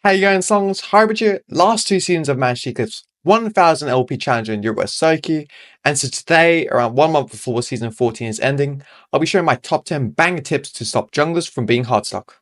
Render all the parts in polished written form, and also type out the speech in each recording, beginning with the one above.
How you going, Songs? Hybrid here. Last two seasons of Managed Eclipse 1000 LP Challenger in Europe Psyche, and so today, around 1 month before season 14 is ending, I'll be sharing my top 10 banger tips to stop junglers from being hard stuck.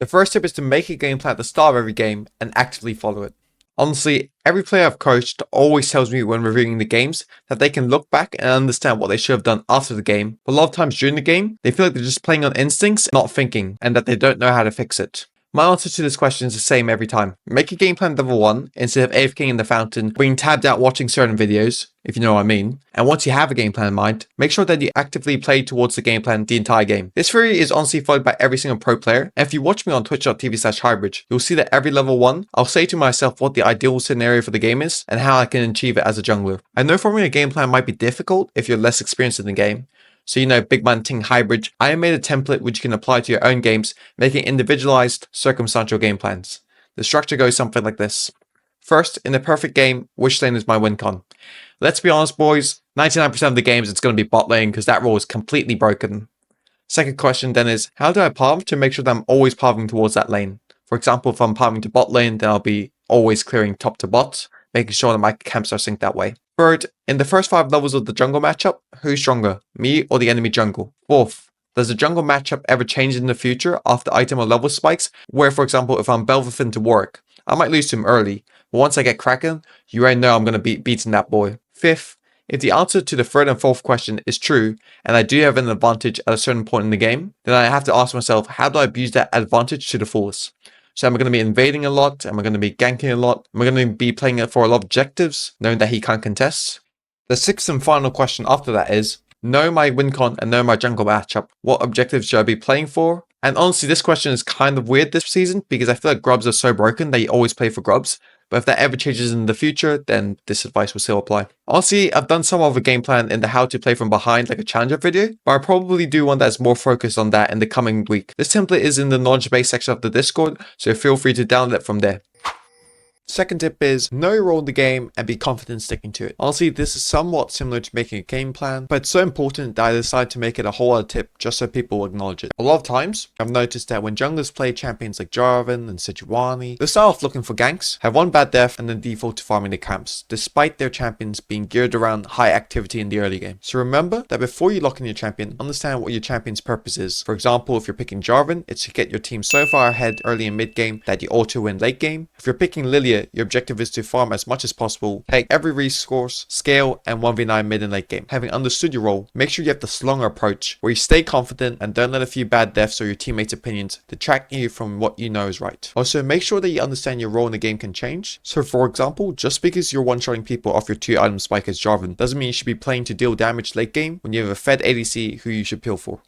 The first tip is to make a game plan at the start of every game and actively follow it. Honestly, every player I've coached always tells me when reviewing the games that they can look back and understand what they should have done after the game, but a lot of times during the game, they feel like they're just playing on instincts, not thinking, and that they don't know how to fix it. My answer to this question is the same every time. Make a game plan level 1 instead of AFKing in the fountain, being tabbed out watching certain videos, if you know what I mean. And once you have a game plan in mind, make sure that you actively play towards the game plan the entire game. This theory is honestly followed by every single pro player. And if you watch me on twitch.tv/hybrid, you'll see that every level 1, I'll say to myself what the ideal scenario for the game is and how I can achieve it as a jungler. I know forming a game plan might be difficult if you're less experienced in the game. So big man ting hybrid, I made a template which you can apply to your own games, making individualized circumstantial game plans. The structure goes something like this. First, in a perfect game, which lane is my win con? Let's be honest boys, 99% of the games it's going to be bot lane because that rule is completely broken. Second question then is, how do I path to make sure that I'm always pathing towards that lane? For example, if I'm pathing to bot lane, then I'll be always clearing top to bot, making sure that my camps are synced that way. Third, in the first 5 levels of the jungle matchup, who's stronger, me or the enemy jungle? Fourth, does the jungle matchup ever change in the future after item or level spikes? Where, for example, if I'm Belvethyn to Warwick, I might lose to him early, but once I get Kraken, you already know I'm going to be beating that boy. Fifth, if the answer to the third and fourth question is true, and I do have an advantage at a certain point in the game, then I have to ask myself, how do I abuse that advantage to the fullest? So am I going to be invading a lot? Am I going to be ganking a lot? Am I going to be playing it for a lot of objectives, knowing that he can't contest? The sixth and final question after that is, know my win con and know my jungle matchup. What objectives should I be playing for? And honestly, this question is kind of weird this season because I feel like grubs are so broken that you always play for grubs. But if that ever changes in the future, then this advice will still apply. Honestly, I've done some of a game plan in the how to play from behind like a challenger video, but I'll probably do one that's more focused on that in the coming week. This template is in the knowledge base section of the Discord, so feel free to download it from there. Second tip is, know your role in the game and be confident sticking to it. Honestly, this is somewhat similar to making a game plan, but it's so important that I decided to make it a whole other tip just so people will acknowledge it. A lot of times, I've noticed that when junglers play champions like Jarvan and Sejuani, they start off looking for ganks, have one bad death, and then default to farming the camps, despite their champions being geared around high activity in the early game. So remember that before you lock in your champion, understand what your champion's purpose is. For example, if you're picking Jarvan, it's to get your team so far ahead early and mid game that you auto-win late game. If you're picking Lilia, your objective is to farm as much as possible, take every resource, scale, and 1v9 mid and late game. Having understood your role, make sure you have the slonger approach, where you stay confident and don't let a few bad deaths or your teammates' opinions detract you from what you know is right. Also, make sure that you understand your role in the game can change. So for example, just because you're one-shotting people off your 2-item spike as Jarvan, doesn't mean you should be playing to deal damage late game when you have a fed ADC who you should peel for.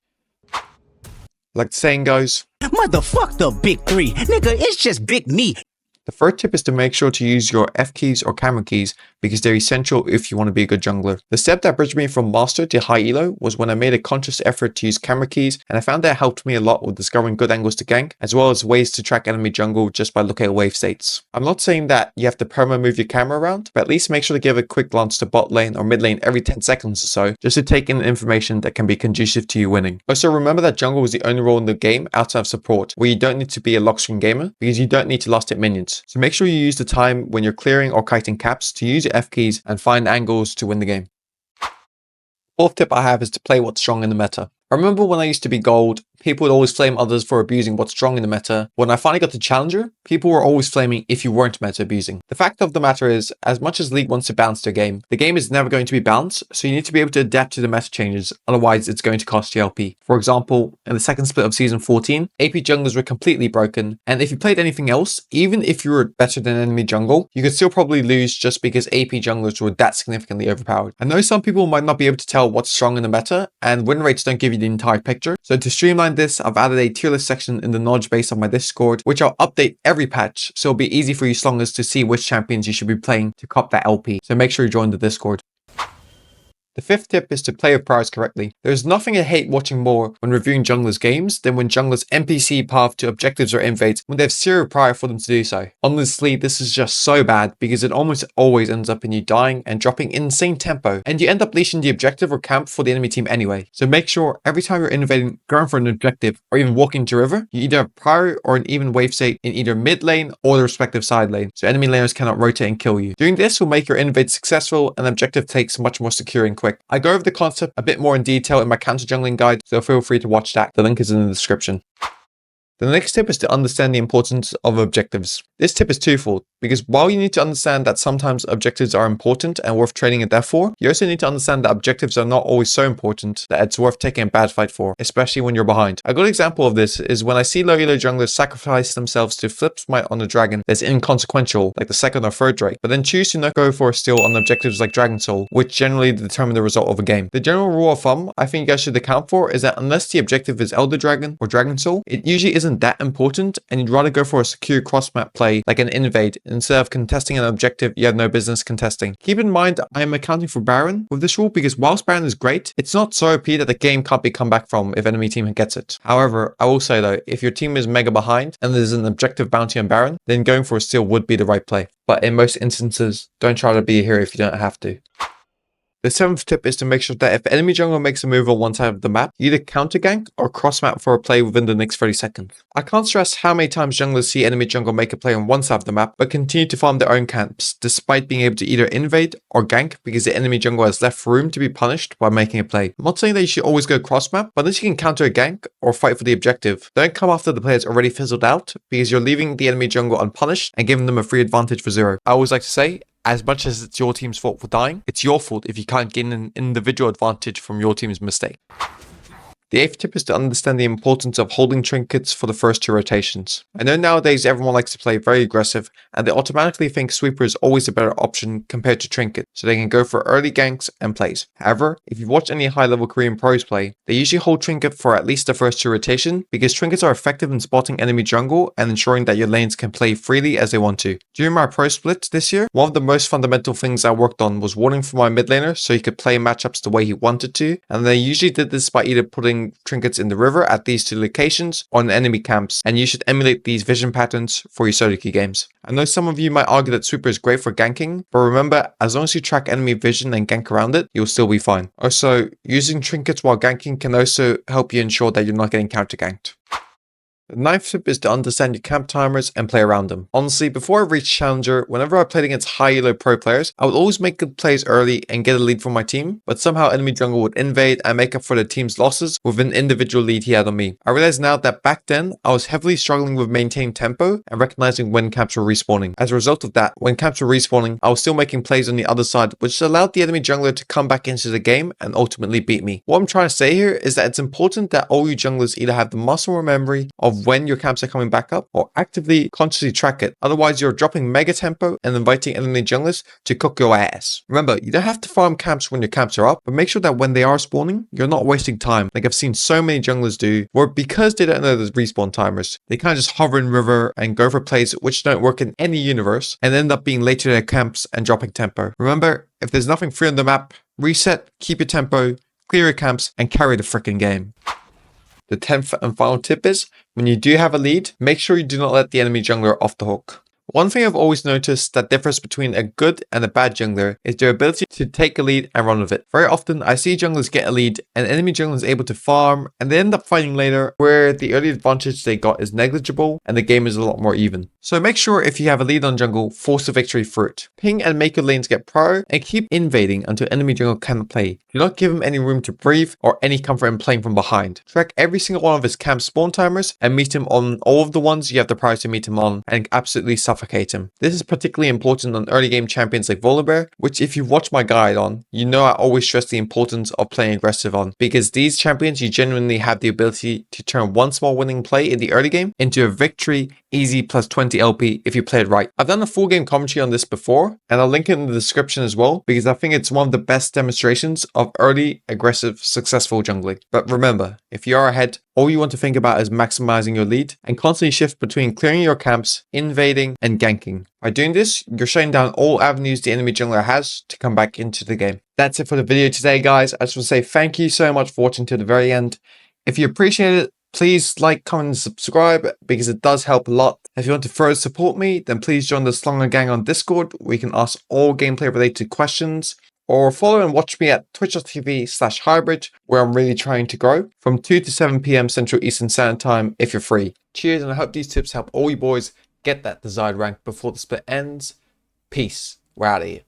Like the saying goes, motherfuck the big 3, nigga, it's just big me. The third tip is to make sure to use your F keys or camera keys because they're essential if you want to be a good jungler. The step that bridged me from master to high elo was when I made a conscious effort to use camera keys, and I found that helped me a lot with discovering good angles to gank, as well as ways to track enemy jungle just by looking at wave states. I'm not saying that you have to perma move your camera around, but at least make sure to give a quick glance to bot lane or mid lane every 10 seconds or so, just to take in information that can be conducive to you winning. Also remember that jungle is the only role in the game outside of support, where you don't need to be a lock screen gamer because you don't need to last hit minions. So make sure you use the time when you're clearing or kiting caps to use your F keys and find angles to win the game. Fourth tip I have is to play what's strong in the meta. I remember when I used to be gold, people would always flame others for abusing what's strong in the meta. When I finally got to Challenger, people were always flaming if you weren't meta abusing. The fact of the matter is, as much as League wants to balance their game, the game is never going to be balanced, so you need to be able to adapt to the meta changes, otherwise it's going to cost you LP. For example, in the second split of season 14, AP junglers were completely broken, and if you played anything else, even if you were better than enemy jungle, you could still probably lose just because AP junglers were that significantly overpowered. I know some people might not be able to tell what's strong in the meta, and win rates don't give you the entire picture, so to streamline this, I've added a tier list section in the knowledge base of my Discord, which I'll update every patch, so it'll be easy for you slongers to see which champions you should be playing to cop that LP, so make sure you join the Discord. The fifth tip is to play with priors correctly. There's nothing I hate watching more when reviewing junglers' games than when junglers' NPC path to objectives or invades when they have zero prior for them to do so. Honestly, this is just so bad because it almost always ends up in you dying and dropping insane tempo, and you end up leashing the objective or camp for the enemy team anyway. So make sure every time you're innovating, going for an objective, or even walking into river, you either have prior or an even wave state in either mid lane or the respective side lane, so enemy laners cannot rotate and kill you. Doing this will make your invade successful and objective takes much more secure and quick. I go over the concept a bit more in detail in my counter jungling guide, so feel free to watch that. The link is in the description. The next tip is to understand the importance of objectives. This tip is twofold, because while you need to understand that sometimes objectives are important and worth trading a death for, you also need to understand that objectives are not always so important that it's worth taking a bad fight for, especially when you're behind. A good example of this is when I see low elo junglers sacrifice themselves to flip smite on a dragon that's inconsequential, like the second or third Drake, but then choose to not go for a steal on objectives like Dragon Soul, which generally determine the result of a game. The general rule of thumb I think you guys should account for is that unless the objective is Elder Dragon or Dragon Soul, it usually isn't that important, and you'd rather go for a secure cross-map play like an invade instead of contesting an objective you have no business contesting. Keep in mind I am accounting for Baron with this rule because whilst Baron is great, it's not so OP that the game can't be come back from if enemy team gets it. However, I will say though, if your team is mega behind and there's an objective bounty on Baron, then going for a steal would be the right play. But in most instances, don't try to be a hero if you don't have to. The seventh tip is to make sure that if enemy jungle makes a move on one side of the map, you either counter gank or cross map for a play within the next 30 seconds. I can't stress how many times junglers see enemy jungle make a play on one side of the map, but continue to farm their own camps, despite being able to either invade or gank because the enemy jungle has left room to be punished by making a play. I'm not saying that you should always go cross map, but unless you can counter a gank or fight for the objective, don't come after the players already fizzled out because you're leaving the enemy jungle unpunished and giving them a free advantage for zero. I always like to say, as much as it's your team's fault for dying, it's your fault if you can't gain an individual advantage from your team's mistake. The eighth tip is to understand the importance of holding trinkets for the first two rotations. I know nowadays everyone likes to play very aggressive and they automatically think sweeper is always a better option compared to trinket, so they can go for early ganks and plays. However, if you watch any high level Korean pros play, they usually hold trinket for at least the first two rotations because trinkets are effective in spotting enemy jungle and ensuring that your lanes can play freely as they want to. During my pro split this year, one of the most fundamental things I worked on was warning for my mid laner so he could play matchups the way he wanted to, and they usually did this by either putting trinkets in the river at these two locations or in enemy camps, and you should emulate these vision patterns for your solo queue games. I know some of you might argue that sweeper is great for ganking, but remember, as long as you track enemy vision and gank around it, you'll still be fine. Also, using trinkets while ganking can also help you ensure that you're not getting counter ganked. The ninth tip is to understand your camp timers and play around them. Honestly, before I reached Challenger, whenever I played against high elo pro players, I would always make good plays early and get a lead from my team, but somehow enemy jungle would invade and make up for the team's losses with an individual lead he had on me. I realize now that back then, I was heavily struggling with maintaining tempo and recognizing when camps were respawning. As a result of that, when camps were respawning, I was still making plays on the other side, which allowed the enemy jungler to come back into the game and ultimately beat me. What I'm trying to say here is that it's important that all you junglers either have the muscle or memory of when your camps are coming back up or actively consciously track it. Otherwise, you're dropping mega tempo and inviting enemy junglers to cook your ass. Remember, you don't have to farm camps when your camps are up, but make sure that when they are spawning, you're not wasting time like I've seen so many junglers do, or because they don't know the respawn timers, they kind of just hover in river and go for plays which don't work in any universe and end up being late to their camps and dropping tempo. Remember, if there's nothing free on the map, reset, keep your tempo, clear your camps, and carry the freaking game. The 10th and final tip is, when you do have a lead, make sure you do not let the enemy jungler off the hook. One thing I've always noticed that differs between a good and a bad jungler is their ability to take a lead and run with it. Very often I see junglers get a lead and enemy jungler is able to farm and they end up fighting later where the early advantage they got is negligible and the game is a lot more even. So make sure if you have a lead on jungle, force a victory through it. Ping and make your lanes get prior and keep invading until enemy jungle cannot play. Do not give him any room to breathe or any comfort in playing from behind. Track every single one of his camp spawn timers and meet him on all of the ones you have the prior to meet him on and absolutely suffocate him. This is particularly important on early game champions like Volibear, which if you've watched my guide on, you know I always stress the importance of playing aggressive on, because these champions you genuinely have the ability to turn one small winning play in the early game into a victory easy plus 20 LP if you play it right. I've done a full game commentary on this before and I'll link it in the description as well because I think it's one of the best demonstrations of early aggressive successful jungling. But remember, if you are ahead, all you want to think about is maximizing your lead and constantly shift between clearing your camps, invading, and ganking. By doing this, you're shutting down all avenues the enemy jungler has to come back into the game. That's it for the video today, guys. I just want to say thank you so much for watching to the very end. If you appreciate it, please like, comment, and subscribe because it does help a lot. If you want to further support me, then please join the Slonger Gang on Discord where you can ask all gameplay related questions, or follow and watch me at twitch.tv/hybrid where I'm really trying to grow from 2 to 7 p.m. Central Eastern Standard Time if you're free. Cheers, and I hope these tips help all you boys get that desired rank before the split ends. Peace. We're out of here.